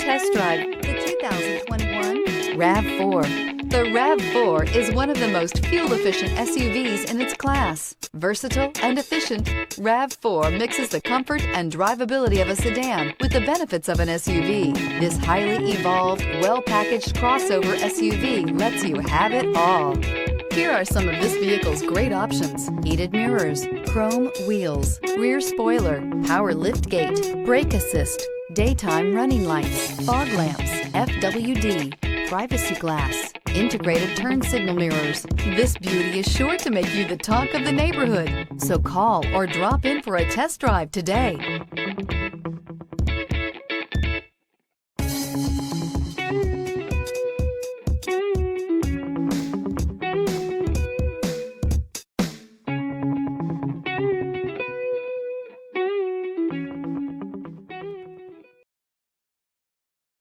test drive the 2021 RAV4. The RAV4 is one of the most fuel-efficient SUVs in its class. Versatile and efficient, RAV4 mixes the comfort and drivability of a sedan with the benefits of an SUV. This highly evolved, well-packaged crossover SUV lets you have it all. Here are some of this vehicle's great options: heated mirrors, chrome wheels, rear spoiler, power liftgate, brake assist, daytime running lights, fog lamps, FWD, privacy glass, integrated turn signal mirrors. This beauty is sure to make you the talk of the neighborhood. So call or drop in for a test drive today.